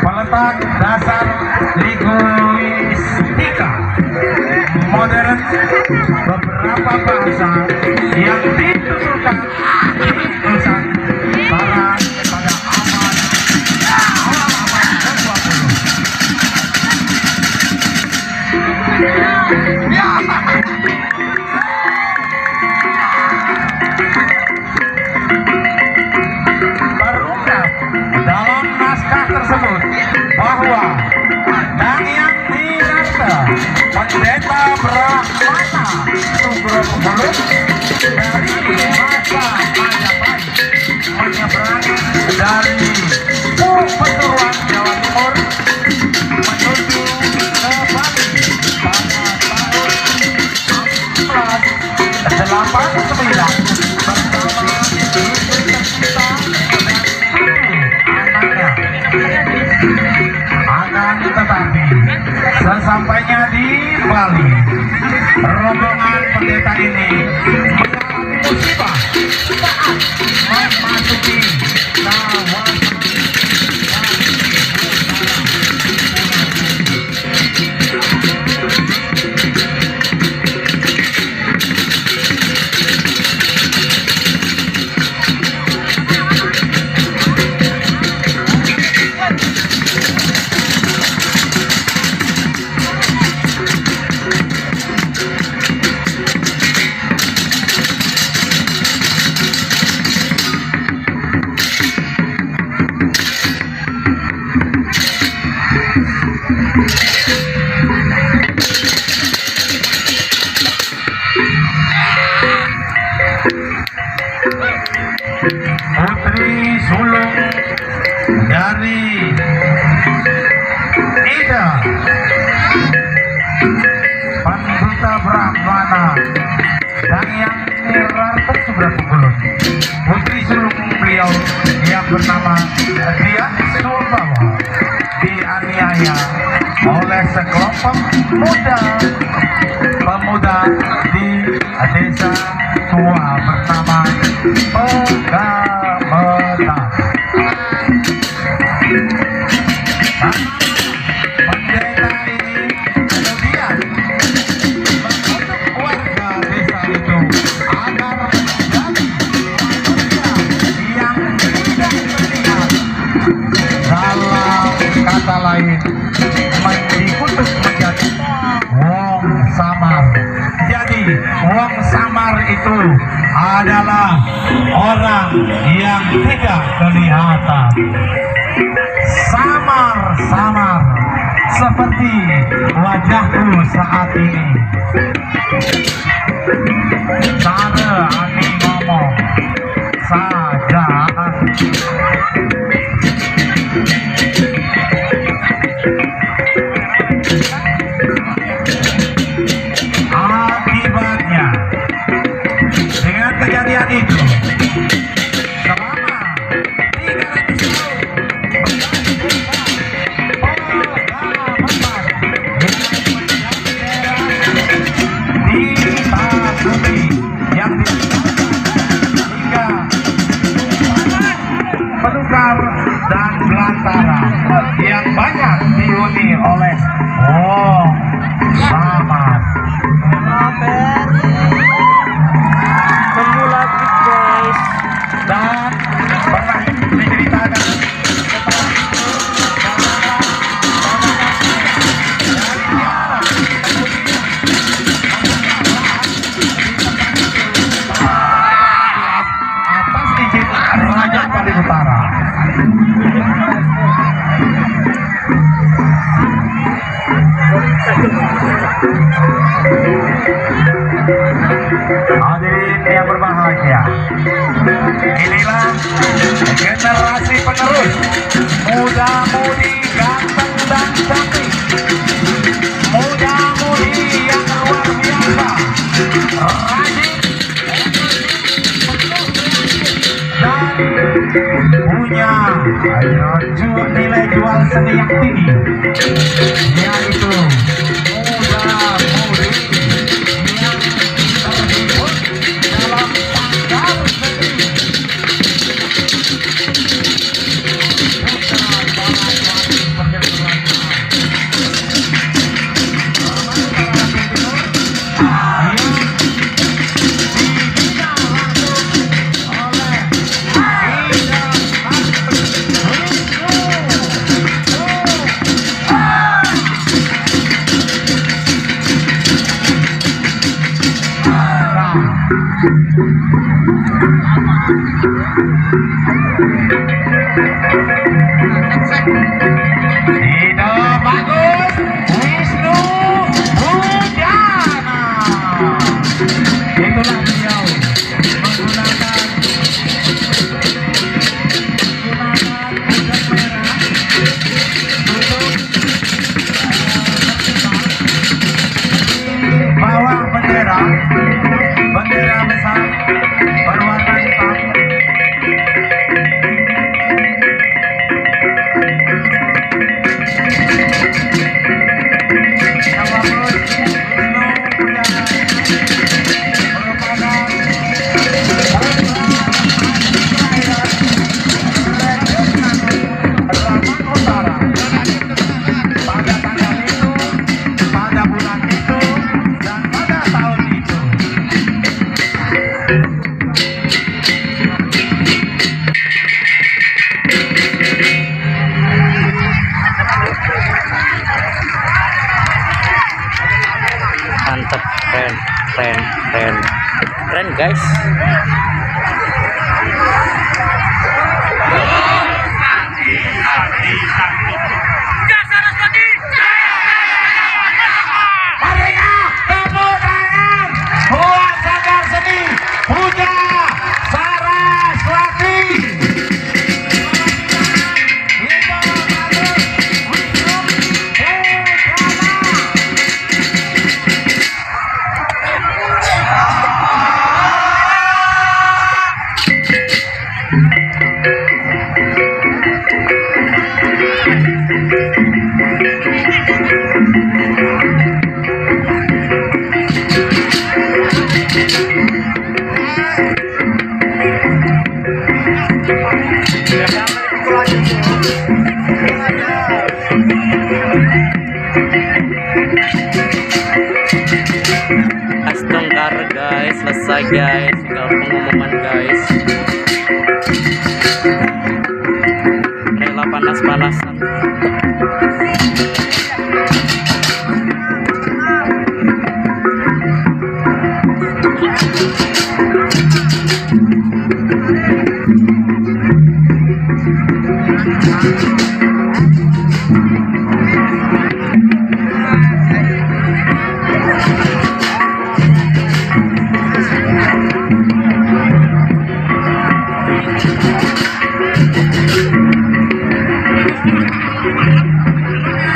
Meletak dasar linguistika modern, beberapa bahasa yang dituturkan di Nusantara pada awal abad ke-20. Terungkap dalam naskah tersebut bahwa Dangyang Dinata, pendeta Brahmana Subrahmana dari masa Majapahit menyeberang dari Pasuruan Jawa Timur menuju ke Bali pada tahun 1489 bersama istri tercinta dan 7 anaknya. Akan tetapi sesampainya di Bali, rombongan pendeta ini mengalami musibah saat memasuki kawasan. Putri sulung dari Ida, pendeta Brahmana Dangyang Dinata Subrahmana, putri sulung beliau yang bernama Dian Surbawa dianiaya oleh sekelompok pemuda di desa tua bernama Pegamatan. Pendeta ini kemudian mengutuk warga desa itu agar menjadi manusia yang tidak terlihat. Dalam kata lain, dikutuk menjadi wong samar. Jadi wong samar itu adalah orang yang tidak kelihatan. Samar-samar seperti wajahku saat ini. Cara ani ngomong saja. Akibatnya, dengan kejadian itu, selama 300 tahun penukar dan belantara yang banyak dihuni oleh wong samar. Tunggu lagi guys. Dan pernah diceritakan atas izin Raja Bali Utara. Ayo nilai jual seni yang tinggi, yaitu muda mudi yang terhibur dalam pasar seni. Tidak bagus, Wisnu Hujana. Itulah beliau menggunakan kuda merah untuk bawah bendera besar berwarna hitam. Mantap, keren guys. Marilah tepuk tangan buat Sanggar Seni Puja Saraswati. Astongkar guys, selesai guys, tinggal pengumuman guys. Rela panas-panasan.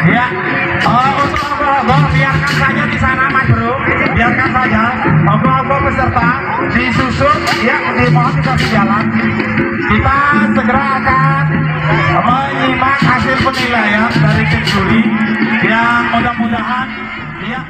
Ya, untuk ogoh-ogoh biarkan saja di sana Mas Bro, biarkan saja ogoh-ogoh peserta disusun ya, dimohon dikasih jalan. Kita segera akan menyimak hasil penilaian dari tim juri yang mudah-mudahan ya